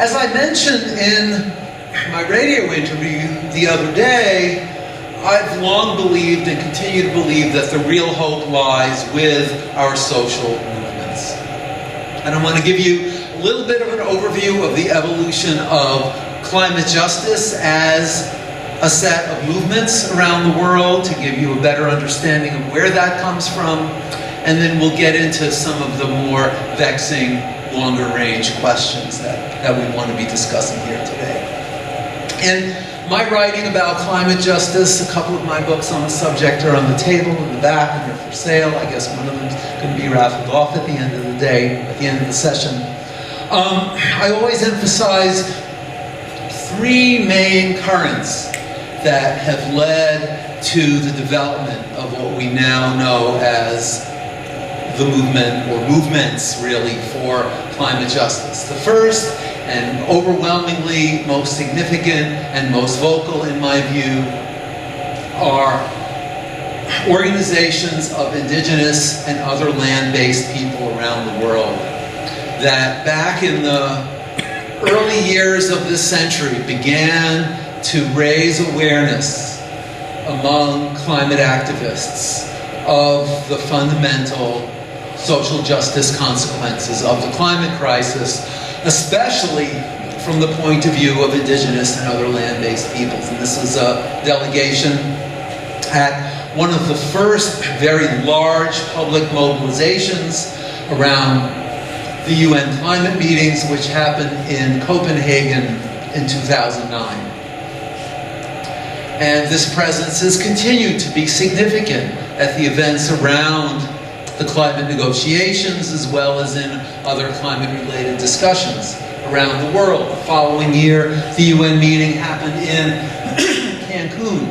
As I mentioned in my radio interview the other day, I've long believed and continue to believe that the real hope lies with our social movements. And I want to give you a little bit of an overview of the evolution of climate justice as a set of movements around the world to give you a better understanding of where that comes from, and then we'll get into some of the more vexing, longer range questions that we want to be discussing here today. In my writing about climate justice, a couple of my books on the subject are on the table in the back and they're for sale. I guess one of them's going to be raffled off at the end of the day, at the end of the session. I always emphasize three main currents that have led to the development of what we now know as the movement, or movements really, for climate justice. The first, and overwhelmingly most significant and most vocal in my view, are organizations of indigenous and other land-based people around the world that back in the early years of this century began to raise awareness among climate activists of the fundamental social justice consequences of the climate crisis, especially from the point of view of indigenous and other land-based peoples. And this is a delegation at one of the first very large public mobilizations around the UN climate meetings, which happened in Copenhagen in 2009. And this presence has continued to be significant at the events around the climate negotiations, as well as in other climate-related discussions around the world. The following year, the UN meeting happened in Cancun,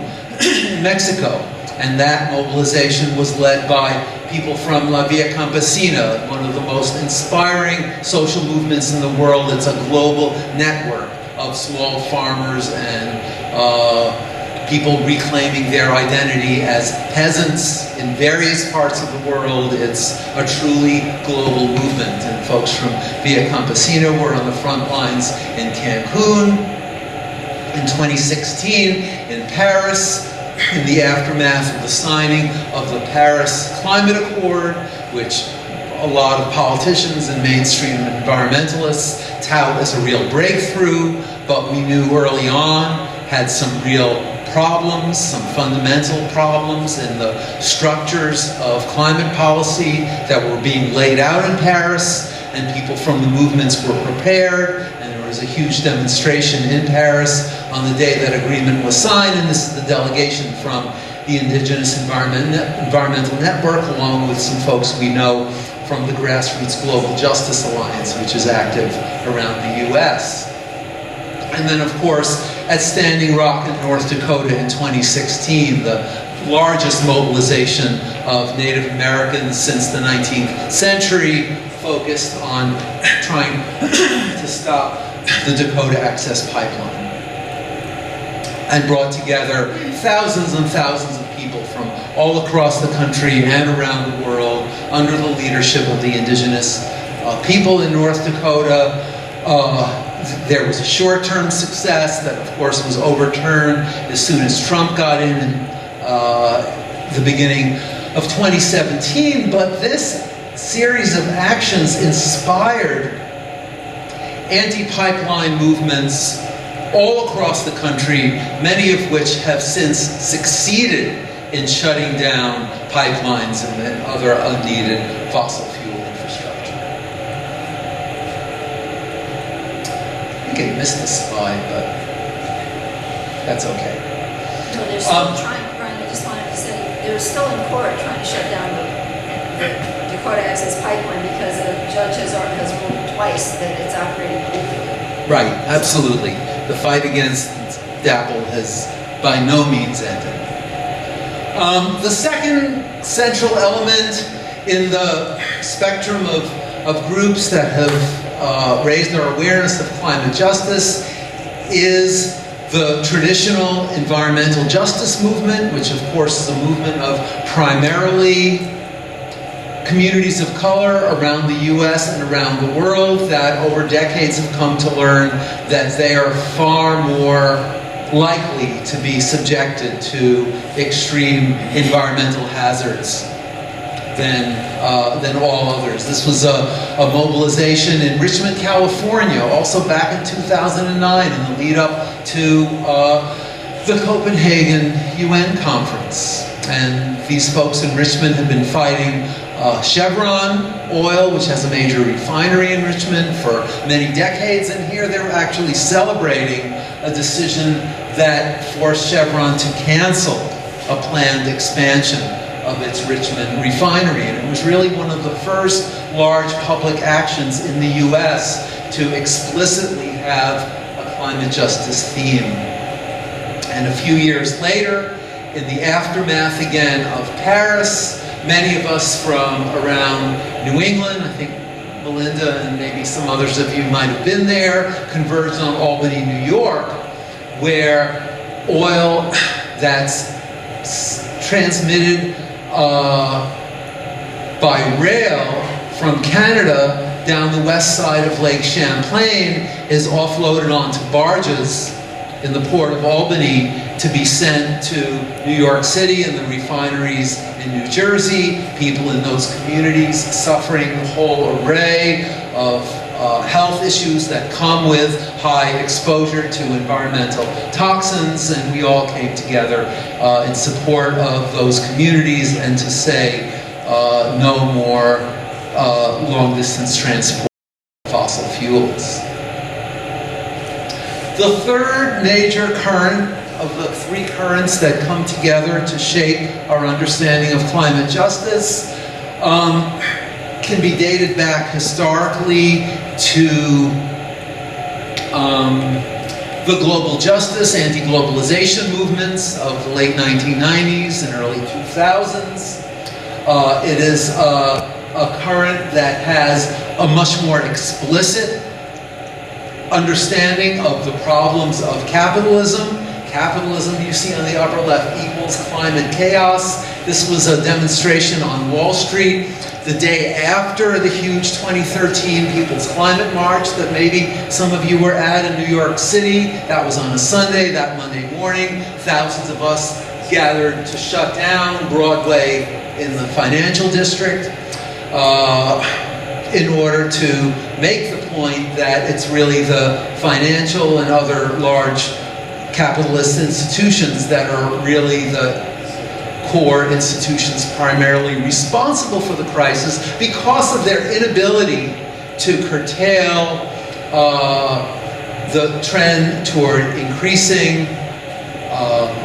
in Mexico, and that mobilization was led by people from La Via Campesina, one of the most inspiring social movements in the world. It's a global network of small farmers and people reclaiming their identity as peasants in various parts of the world. It's a truly global movement, and folks from Via Campesina were on the front lines in Cancun. In 2016, in Paris, in the aftermath of the signing of the Paris Climate Accord, which a lot of politicians and mainstream environmentalists tout as a real breakthrough, but we knew early on had some real problems, some fundamental problems in the structures of climate policy that were being laid out in Paris, and people from the movements were prepared, and there was a huge demonstration in Paris on the day that agreement was signed. And this is the delegation from the Indigenous Environmental Network, along with some folks we know from the Grassroots Global Justice Alliance, which is active around the US. And then, of course, at Standing Rock in North Dakota in 2016, the largest mobilization of Native Americans since the 19th century, focused on trying to stop the Dakota Access Pipeline, and brought together thousands and thousands of people from all across the country and around the world under the leadership of the indigenous people in North Dakota. There was a short-term success that, of course, was overturned as soon as Trump got in the beginning of 2017. But this series of actions inspired anti-pipeline movements all across the country, many of which have since succeeded in shutting down pipelines and other unneeded fossil fuel infrastructure. I think I missed the slide, but that's okay. No, they're still trying, Brian, I just wanted to say, they're still in court trying to shut down the Dakota Access Pipeline because a judge has ruled twice that it's operating illegally. Right, absolutely. The fight against DAPL has by no means ended. The second central element in the spectrum of groups that have raised their awareness of climate justice is the traditional environmental justice movement, which of course is a movement of primarily communities of color around the US and around the world that over decades have come to learn that they are far more likely to be subjected to extreme environmental hazards than all others. This was a mobilization in Richmond, California, also back in 2009 in the lead up to the Copenhagen UN conference. And these folks in Richmond have been fighting Chevron oil, which has a major refinery in Richmond, for many decades, and here they're actually celebrating a decision that forced Chevron to cancel a planned expansion of its Richmond refinery. And it was really one of the first large public actions in the US to explicitly have a climate justice theme. And a few years later, in the aftermath again of Paris, many of us from around New England, I think Melinda and maybe some others of you might have been there, converged on Albany, New York, where oil that's transmitted by rail from Canada down the west side of Lake Champlain is offloaded onto barges in the port of Albany to be sent to New York City and the refineries in New Jersey, people in those communities suffering a whole array of health issues that come with high exposure to environmental toxins, and we all came together in support of those communities and to say no more long-distance transport of fossil fuels. The third major current of the three currents that come together to shape our understanding of climate justice can be dated back historically to the global justice, anti-globalization movements of the late 1990s and early 2000s. It is a current that has a much more explicit understanding of the problems of capitalism. Capitalism, you see on the upper left, equals climate chaos. This was a demonstration on Wall Street the day after the huge 2013 People's Climate March that maybe some of you were at in New York City. That was on a Sunday. That Monday morning, thousands of us gathered to shut down Broadway in the financial district in order to make the point that it's really the financial and other large capitalist institutions that are really the core institutions primarily responsible for the crisis because of their inability to curtail the trend toward increasing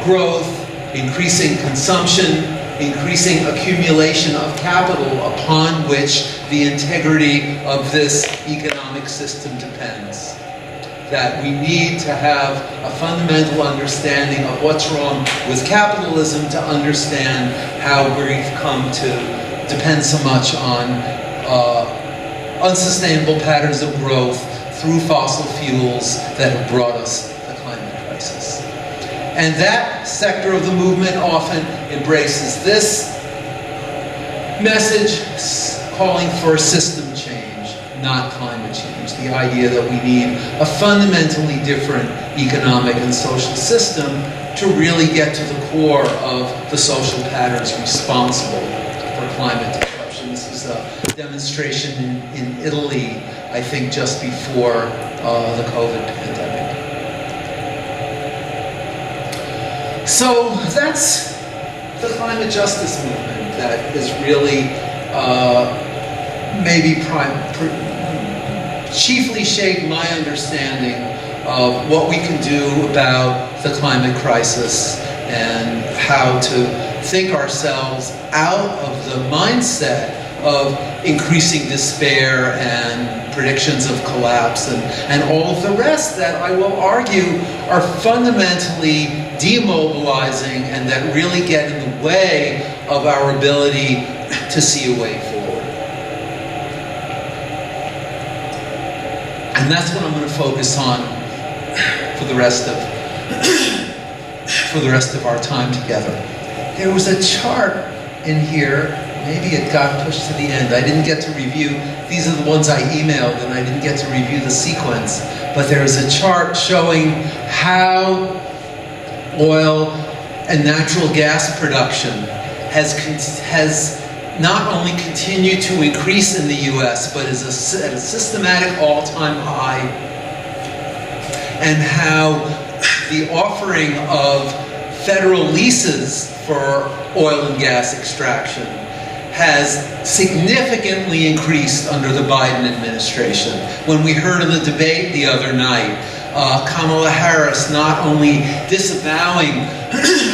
growth, increasing consumption, increasing accumulation of capital upon which the integrity of this economic system depends. That we need to have a fundamental understanding of what's wrong with capitalism to understand how we've come to depend so much on unsustainable patterns of growth through fossil fuels that have brought us the climate crisis. And that sector of the movement often embraces this message, calling for system change, not climate change. The idea that we need a fundamentally different economic and social system to really get to the core of the social patterns responsible for climate disruption. This was a demonstration in Italy, I think just before the COVID pandemic. So that's the climate justice movement that is really maybe chiefly shaped my understanding of what we can do about the climate crisis and how to think ourselves out of the mindset of increasing despair and predictions of collapse and all of the rest that I will argue are fundamentally demobilizing and that really get in the way of our ability to see a way forward. And that's what I'm going to focus on for the rest of our time together. There was a chart in here maybe it got pushed to the end. I didn't get to review, these are the ones I emailed, and I didn't get to review the sequence. But there is a chart showing how oil and natural gas production has not only continued to increase in the US, but is at a systematic all-time high, and how the offering of federal leases for oil and gas extraction has significantly increased under the Biden administration. When we heard in the debate the other night, Kamala Harris not only disavowing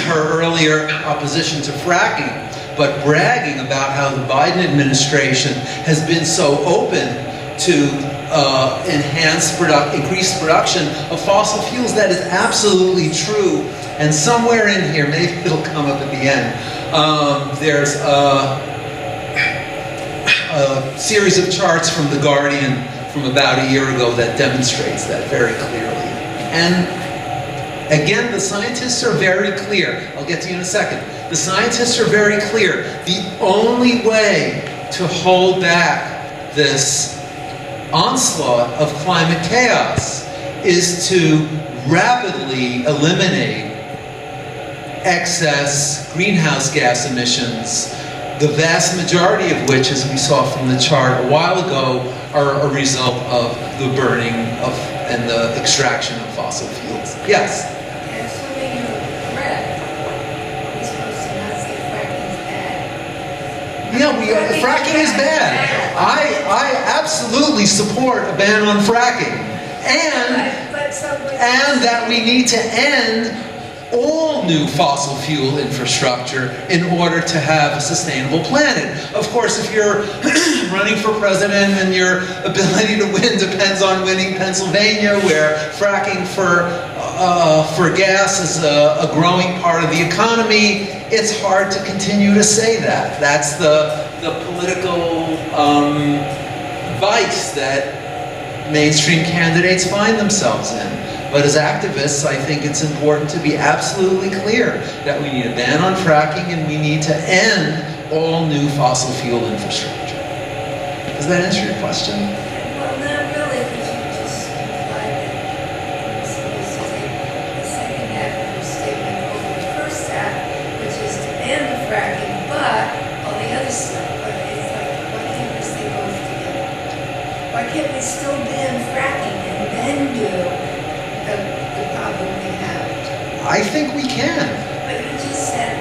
her earlier opposition to fracking, but bragging about how the Biden administration has been so open to increased production of fossil fuels. That is absolutely true. And somewhere in here, maybe it'll come up at the end, there's a series of charts from The Guardian from about a year ago that demonstrates that very clearly. And again, the scientists are very clear. I'll get to you in a second. The scientists are very clear. The only way to hold back this onslaught of climate chaos is to rapidly eliminate excess greenhouse gas emissions, the vast majority of which, as we saw from the chart a while ago, are a result of the burning of and the extraction of fossil fuels. Yes? Assuming you're correct, we're supposed to not say fracking is bad. Yeah, fracking is bad. I absolutely support a ban on fracking. And that we need to end all new fossil fuel infrastructure in order to have a sustainable planet. Of course, if you're running for president and your ability to win depends on winning Pennsylvania, where fracking for gas is a growing part of the economy, it's hard to continue to say that. That's the political vice that mainstream candidates find themselves in. But as activists, I think it's important to be absolutely clear that we need a ban on fracking and we need to end all new fossil fuel infrastructure. Does that answer your question? Well, not really, because you just implied that you're supposed to take the second half of your statement over the first half, which is to ban the fracking, but all the other stuff. But it's like, why can't we stay both together? Why can't we still ban fracking and then do the problem we have? I think we can. But you just said,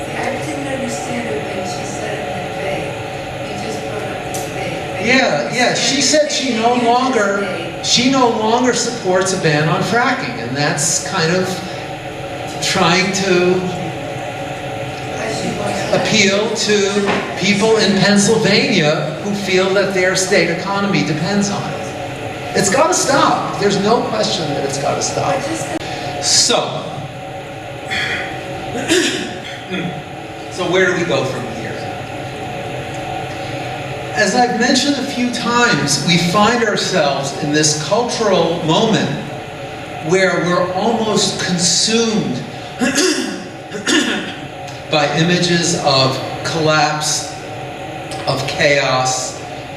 see, I didn't understand it when she said it in the debate. You just brought up the debate. Yeah, she said she no longer supports a ban on fracking, and that's kind of trying to appeal to people in Pennsylvania who feel that their state economy depends on it. It's got to stop. There's no question that it's got to stop. So where do we go from here? As I've mentioned a few times, we find ourselves in this cultural moment where we're almost consumed by images of collapse, of chaos,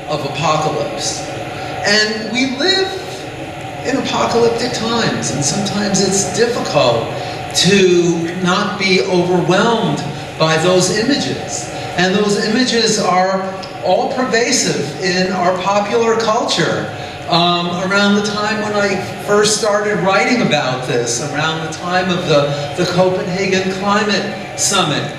of apocalypse. And we live in apocalyptic times, and sometimes it's difficult to not be overwhelmed by those images. And those images are all pervasive in our popular culture. Around the time when I first started writing about this, around the time of the Copenhagen Climate Summit,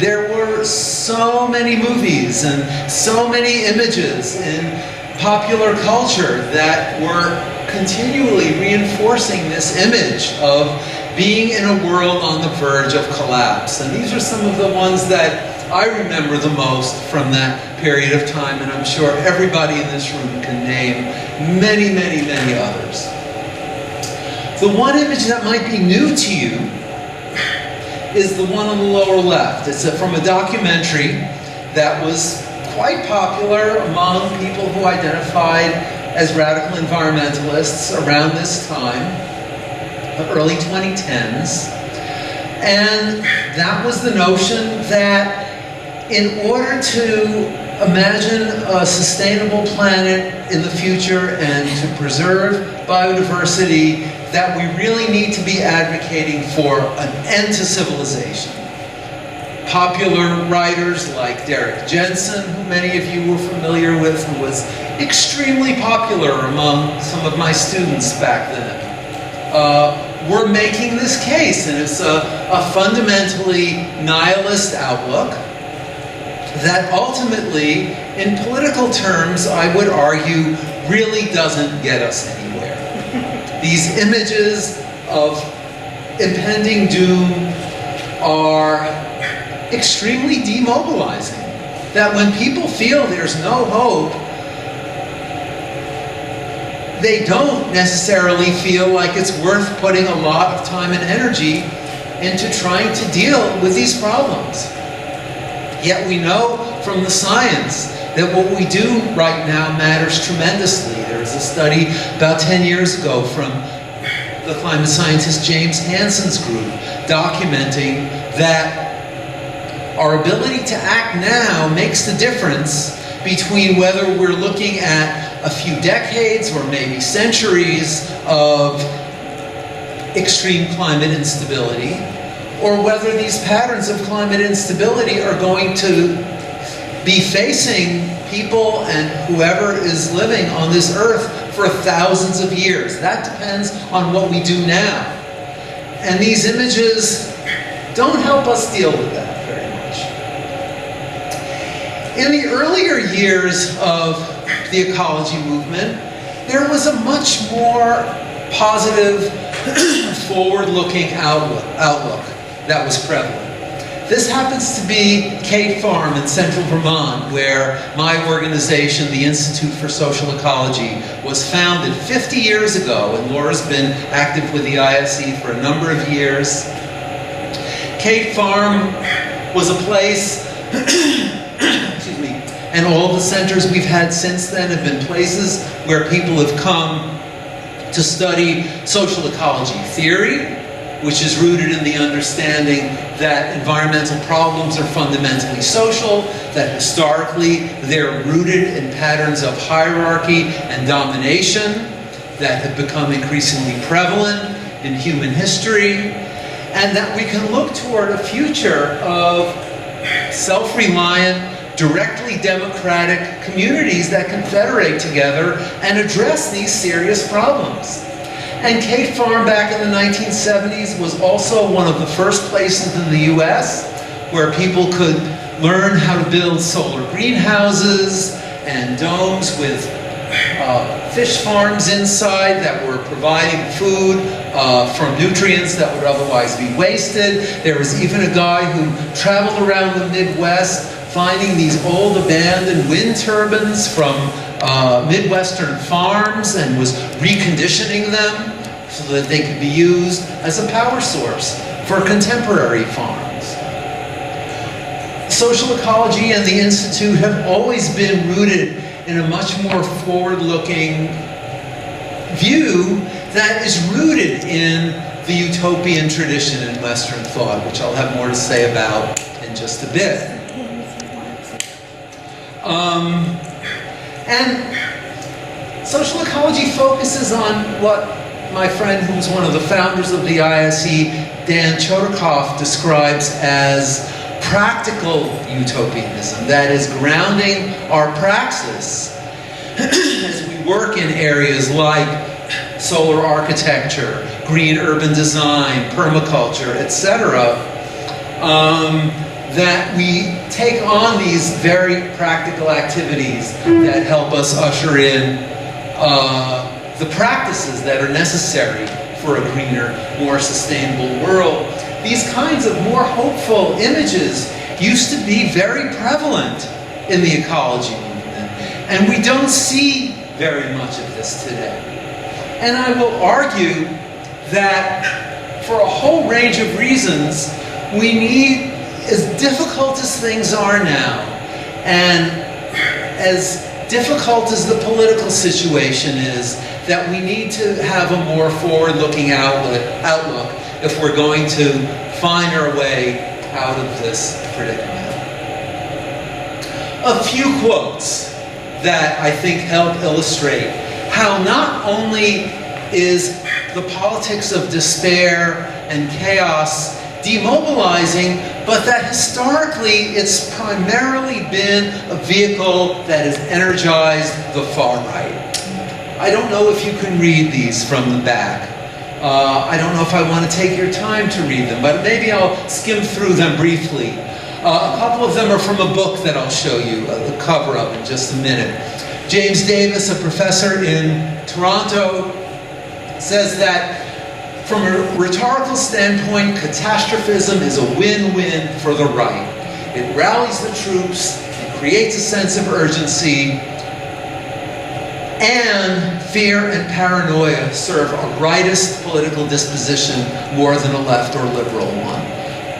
there were so many movies and so many images in popular culture that were continually reinforcing this image of being in a world on the verge of collapse. And these are some of the ones that I remember the most from that period of time, and I'm sure everybody in this room can name many, many, many others. The one image that might be new to you is the one on the lower left. It's from a documentary that was quite popular among people who identified as radical environmentalists around this time, the early 2010s. And that was the notion that in order to imagine a sustainable planet in the future and to preserve biodiversity, that we really need to be advocating for an end to civilization. Popular writers like Derek Jensen, who many of you were familiar with, who was extremely popular among some of my students back then, were making this case, and it's a fundamentally nihilist outlook that ultimately, in political terms, I would argue, really doesn't get us anywhere. These images of impending doom are extremely demobilizing. That when people feel there's no hope, they don't necessarily feel like it's worth putting a lot of time and energy into trying to deal with these problems. Yet we know from the science that what we do right now matters tremendously. There was a study about 10 years ago from the climate scientist James Hansen's group documenting that our ability to act now makes the difference between whether we're looking at a few decades or maybe centuries of extreme climate instability, or whether these patterns of climate instability are going to be facing people and whoever is living on this earth for thousands of years. That depends on what we do now. And these images don't help us deal with that very much. In the earlier years of the ecology movement, there was a much more positive, forward-looking outlook that was prevalent. This happens to be Cade Farm in central Vermont, where my organization, the Institute for Social Ecology, was founded 50 years ago, and Laura's been active with the ISE for a number of years. Cade Farm was a place, excuse me, and all the centers we've had since then have been places where people have come to study social ecology theory, which is rooted in the understanding that environmental problems are fundamentally social, that historically they're rooted in patterns of hierarchy and domination that have become increasingly prevalent in human history, and that we can look toward a future of self-reliant, directly democratic communities that can federate together and address these serious problems. And Cade Farm back in the 1970s was also one of the first places in the US where people could learn how to build solar greenhouses and domes with fish farms inside that were providing food from nutrients that would otherwise be wasted. There was even a guy who traveled around the Midwest finding these old abandoned wind turbines from Midwestern farms and was reconditioning them so that they could be used as a power source for contemporary farms. Social ecology and the Institute have always been rooted in a much more forward-looking view that is rooted in the utopian tradition in Western thought, which I'll have more to say about in just a bit. And social ecology focuses on what my friend, who was one of the founders of the ISE, Dan Chodakov, describes as practical utopianism. That is, grounding our praxis as we work in areas like solar architecture, green urban design, permaculture, etc., that we take on these very practical activities that help us usher in the practices that are necessary for a greener, more sustainable world. These kinds of more hopeful images used to be very prevalent in the ecology movement, and we don't see very much of this today. And I will argue that for a whole range of reasons, we need, as difficult as things are now, and as difficult as the political situation is, that we need to have a more forward-looking outlook if we're going to find our way out of this predicament. a few quotes that I think help illustrate how not only is the politics of despair and chaos demobilizing, but that historically it's primarily been a vehicle that has energized the far right. I don't know if you can read these from the back. I don't know if I want to take your time to read them, but maybe I'll skim through them briefly. A couple of them are from a book that I'll show you the cover of in just a minute. James Davis, a professor in Toronto, says that from a rhetorical standpoint, catastrophism is a win-win for the right. It rallies the troops, it creates a sense of urgency, and fear and paranoia serve a rightist political disposition more than a left or liberal one.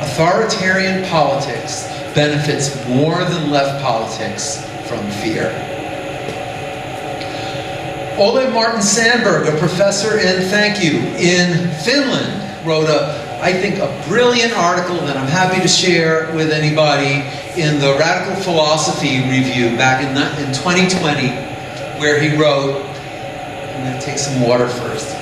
Authoritarian politics benefits more than left politics from fear. Ole Martin Sandberg, a professor in Finland, wrote I think a brilliant article that I'm happy to share with anybody in the Radical Philosophy Review back in 2020, where he wrote, I'm going to take some water first.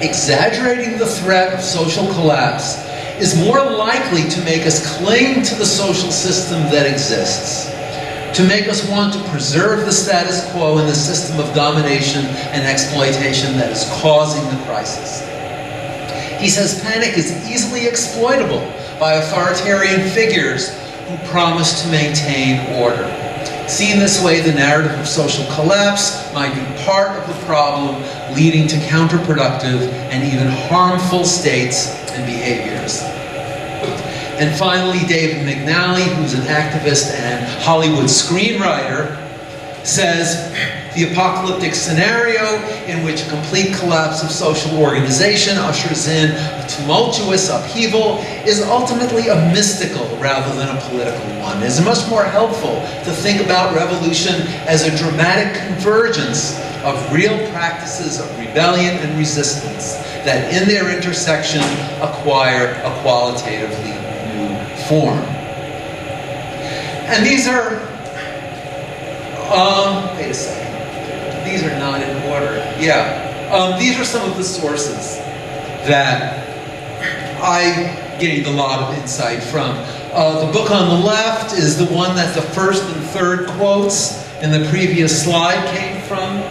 Exaggerating the threat of social collapse is more likely to make us cling to the social system that exists, to make us want to preserve the status quo in the system of domination and exploitation that is causing the crisis. He says panic is easily exploitable by authoritarian figures who promise to maintain order. Seen this way, the narrative of social collapse might be part of the problem, leading to counterproductive and even harmful states and behaviors. And finally, David McNally, who's an activist and Hollywood screenwriter, says the apocalyptic scenario in which a complete collapse of social organization ushers in a tumultuous upheaval is ultimately a mystical rather than a political one. It is much more helpful to think about revolution as a dramatic convergence of real practices of rebellion and resistance that in their intersection acquire a qualitatively new form. And these are, wait a second. These are not in order. Yeah. These are some of the sources that I gained a lot of insight from. The book on the left is the one that the first and third quotes in the previous slide came from.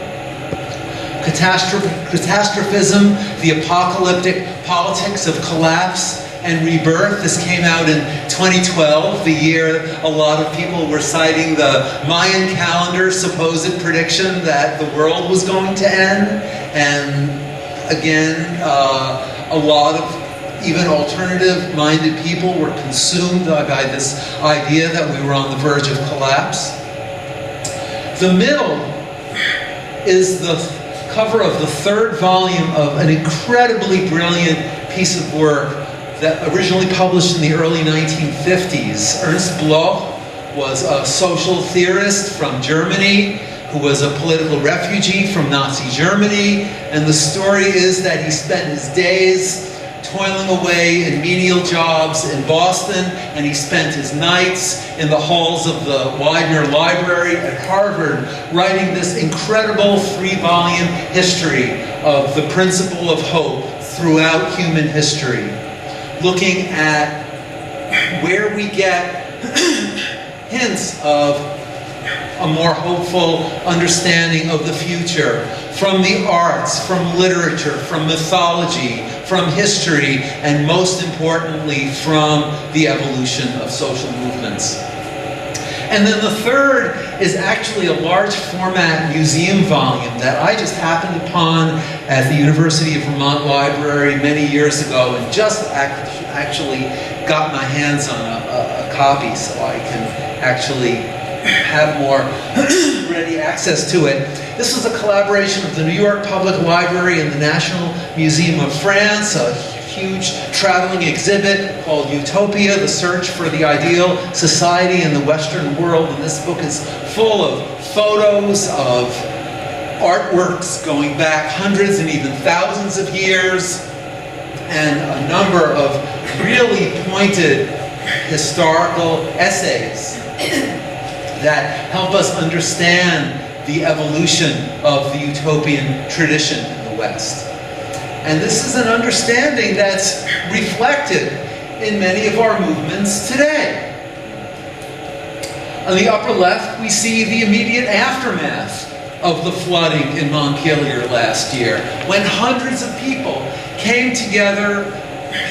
Catastrophism, the apocalyptic politics of collapse and rebirth. This came out in 2012, the year a lot of people were citing the Mayan calendar's supposed prediction that the world was going to end. And again, a lot of even alternative-minded people were consumed by this idea that we were on the verge of collapse. The middle is the cover of the third volume of an incredibly brilliant piece of work that originally published in the early 1950s. Ernst Bloch was a social theorist from Germany who was a political refugee from Nazi Germany, and the story is that he spent his days toiling away in menial jobs in Boston, and he spent his nights in the halls of the Widener Library at Harvard writing this incredible 3-volume history of the principle of hope throughout human history, looking at where we get hints of a more hopeful understanding of the future from the arts, from literature, from mythology, from history, and most importantly, from the evolution of social movements. And then the third is actually a large format museum volume that I just happened upon at the University of Vermont Library many years ago, and just actually got my hands on a copy so I can actually have more ready access to it. This was a collaboration of the New York Public Library and the National Museum of France, a huge traveling exhibit called Utopia, the Search for the Ideal Society in the Western World. And this book is full of photos of artworks going back hundreds and even thousands of years, and a number of really pointed historical essays that help us understand the evolution of the utopian tradition in the West. And this is an understanding that's reflected in many of our movements today. On the upper left, we see the immediate aftermath of the flooding in Montpelier last year, when hundreds of people came together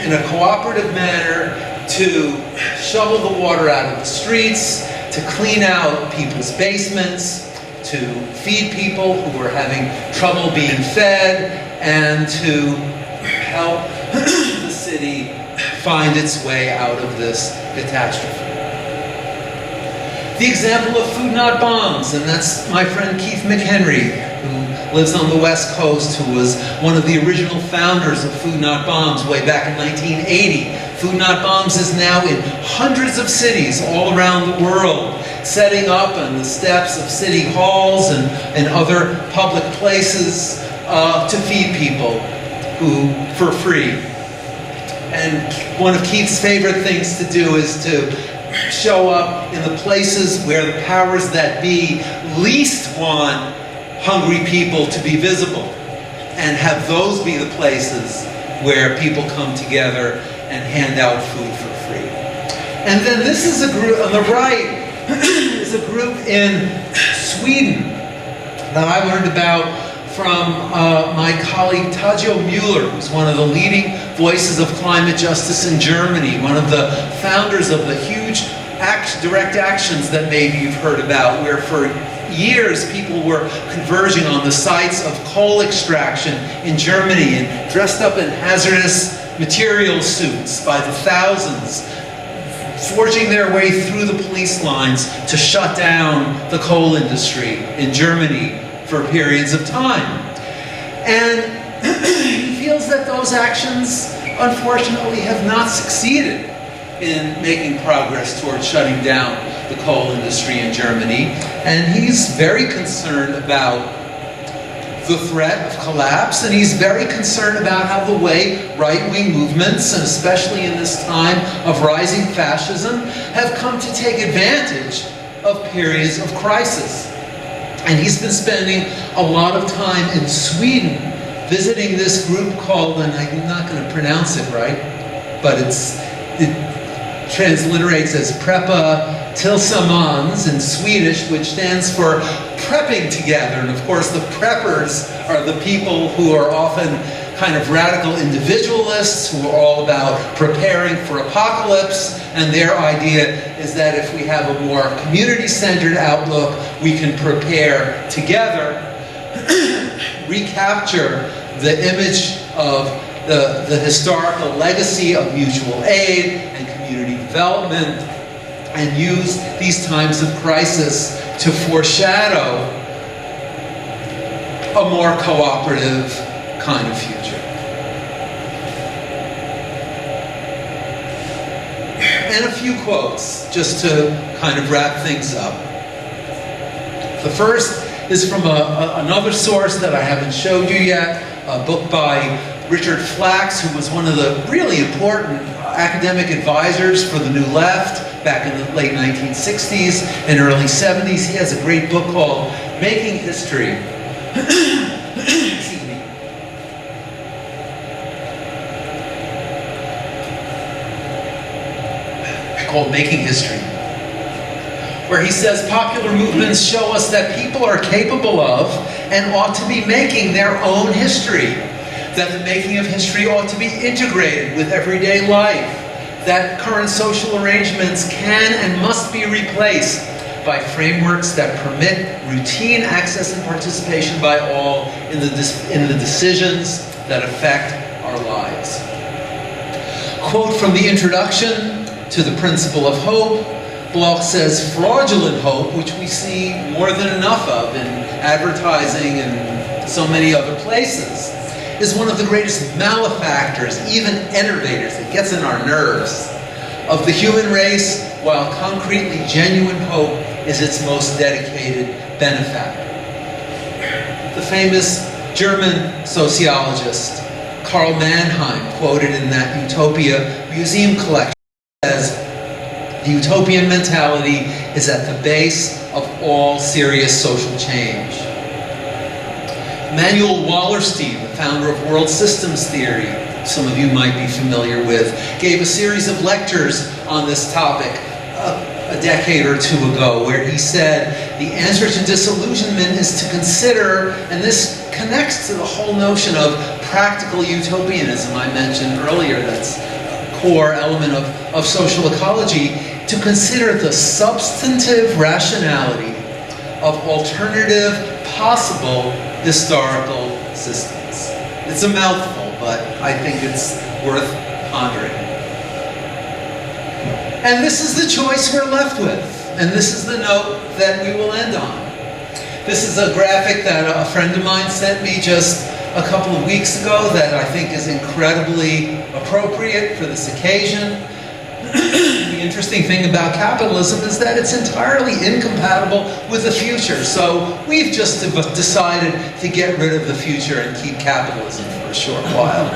in a cooperative manner to shovel the water out of the streets, to clean out people's basements, to feed people who were having trouble being fed, and to help the city find its way out of this catastrophe. The example of Food Not Bombs, and that's my friend Keith McHenry, who lives on the West Coast, who was one of the original founders of Food Not Bombs way back in 1980. Food Not Bombs is now in hundreds of cities all around the world, setting up on the steps of city halls and other public places to feed people for free. And one of Keith's favorite things to do is to show up in the places where the powers that be least want hungry people to be visible, and have those be the places where people come together and hand out food for free. And then this is a group on the right, is a group in Sweden that I learned about from my colleague Tajo Müller, who's one of the leading voices of climate justice in Germany, one of the founders of the huge direct actions that maybe you've heard about, where for years people were converging on the sites of coal extraction in Germany and dressed up in hazardous material suits by the thousands, forging their way through the police lines to shut down the coal industry in Germany for periods of time. And he feels that those actions, unfortunately, have not succeeded in making progress towards shutting down the coal industry in Germany. And he's very concerned about the threat of collapse, and he's very concerned about how the way right-wing movements, and especially in this time of rising fascism, have come to take advantage of periods of crisis. And he's been spending a lot of time in Sweden visiting this group called, and I'm not going to pronounce it right, but it transliterates as Preppa Tillsammans in Swedish, which stands for prepping together. And of course the preppers are the people who are often kind of radical individualists who are all about preparing for apocalypse, and their idea is that if we have a more community-centered outlook, we can prepare together, recapture the image of the historical legacy of mutual aid and community development, and use these times of crisis to foreshadow a more cooperative kind of future. And a few quotes, just to kind of wrap things up. The first is from another source that I haven't showed you yet, a book by Richard Flax, who was one of the really important academic advisors for the New Left back in the late 1960s and early 70s. He has a great book called Making History. Excuse me. Called Making History, where he says popular movements show us that people are capable of and ought to be making their own history, that the making of history ought to be integrated with everyday life, that current social arrangements can and must be replaced by frameworks that permit routine access and participation by all in the decisions that affect our lives. Quote from the introduction to The Principle of Hope. Bloch says, fraudulent hope, which we see more than enough of in advertising and so many other places, is one of the greatest malefactors, even enervators, it gets in our nerves, of the human race, while concretely genuine hope is its most dedicated benefactor. The famous German sociologist Karl Mannheim, quoted in that Utopia Museum collection, says, "The utopian mentality is at the base of all serious social change." Emanuel Wallerstein, the founder of world systems theory, some of you might be familiar with, gave a series of lectures on this topic a decade or two ago, where he said the answer to disillusionment is to consider, and this connects to the whole notion of practical utopianism I mentioned earlier, that's a core element of social ecology, to consider the substantive rationality of alternative possible historical systems. It's a mouthful, but I think it's worth pondering. And this is the choice we're left with, and this is the note that we will end on. This is a graphic that a friend of mine sent me just a couple of weeks ago that I think is incredibly appropriate for this occasion. The interesting thing about capitalism is that it's entirely incompatible with the future. So we've just decided to get rid of the future and keep capitalism for a short while.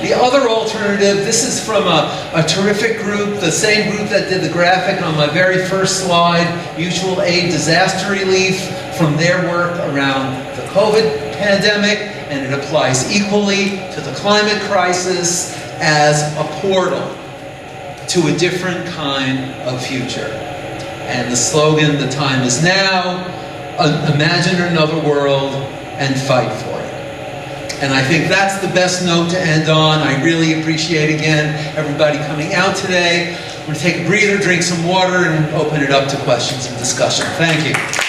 The other alternative, this is from a terrific group, the same group that did the graphic on my very first slide, Mutual Aid Disaster Relief, from their work around the COVID pandemic, and it applies equally to the climate crisis as a portal to a different kind of future. And the slogan, "The time is now, imagine another world and fight for it." And I think that's the best note to end on. I really appreciate, again, everybody coming out today. We're going to take a breather, drink some water, and open it up to questions and discussion. Thank you.